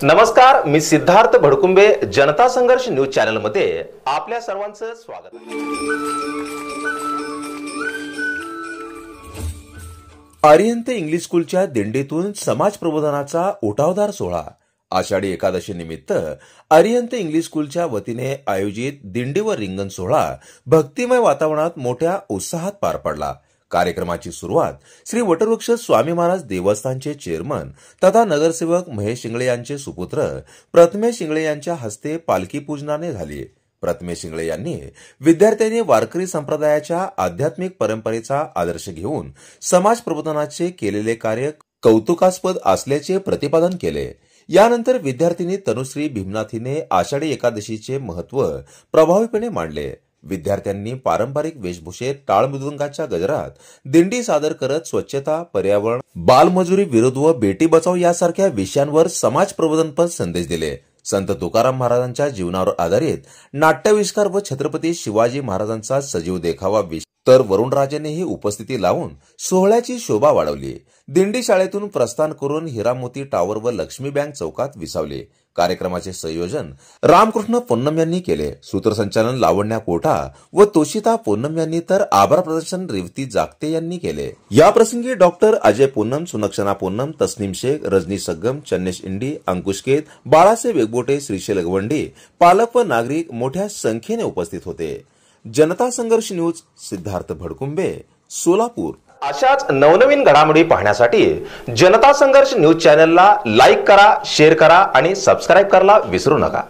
नमस्कार, मी सिद्धार्थ भडकुंबे जनता संघर्ष news channel मध्ये आपल्या सर्वांचं स्वागत आहे। आर्यंत इंग्लिश स्कूलच्या दिंडीतून समाज प्रबोधनाचा उठावदार सोहळा। आषाढी एकादशी निमित्त आर्यंत इंग्लिश स्कूलच्या वतीने आयोजित दिंडी व रिंगण सोहळा भक्तिमय वातावरणात मोठ्या उत्साहात पार पडला। कार्यक्रमाची सुरुवात श्री वटवृक्ष स्वामी महाराज देवस्थानचे चेअरमन तथा नगरसेवक महेश शिंगळे यांचे सुपुत्र प्रथमेश शिंगळे यांच्या हस्ते पालखी पूजनाने झाली। प्रथमेश शिंगळे यांनी विद्यार्थ्यांनी वारकरी संप्रदायाच्या आध्यात्मिक परंपरेचा आदर्श घेऊन समाज प्रबोधनाचे केलेले कार्य कौतुकास्पद असल्याचे प्रतिपादन केले। यानंतर विद्यार्थिनी तनुश्री भीमनाथीने आषाढी एकादशीचे महत्त्व प्रभावीपणे मांडले। विद्यार्थ्यांनी पारंपरिक वेशभूषेत टाळ मृदुंगाच्या गजरात दिंडी सादर करत स्वच्छता, पर्यावरण, बालमजुरी विरोध व बेटी बचाव यासारख्या विषयांवर समाज प्रबोधनपर संदेश दिले। संत तुकाराम महाराजांच्या जीवनावर आधारित नाट्याविष्कार व छत्रपती शिवाजी महाराजांचा सजीव देखावा तर वरुणराजेनेही उपस्थिती लावून सोहळ्याची शोभा वाढवली। दिंडी शाळेतून प्रस्थान करून हिरामोती टावर व लक्ष्मी बँक चौकात विसावले। कार्यक्रमाचे संयोजन रामकृष्ण पोन्नम यांनी केले। सूत्रसंचालन लावण्या कोठा व तोशिता पोन्नम यांनी तर आभार प्रदर्शन रेवती जागते यांनी केले। या प्रसंगी डॉक्टर अजय पोन्नम, सुनक्षणा पोन्नम, तस्नीम शेख, रजनी सग्गम, चन्नेश इंडी, अंकुश केत, बाळासाहेब वेगबोटे, श्रीशैल गवंडी, पालक व नागरिक मोठ्या संख्येने उपस्थित होते। जनता संघर्ष न्यूज, सिद्धार्थ भडकुंबे, सोलापूर। अशाच नवनवीन घडामोडी पाहण्यासाठी जनता संघर्ष न्यूज चॅनलला लाईक करा, शेअर करा आणि सबस्क्राइब करायला विसरू नका।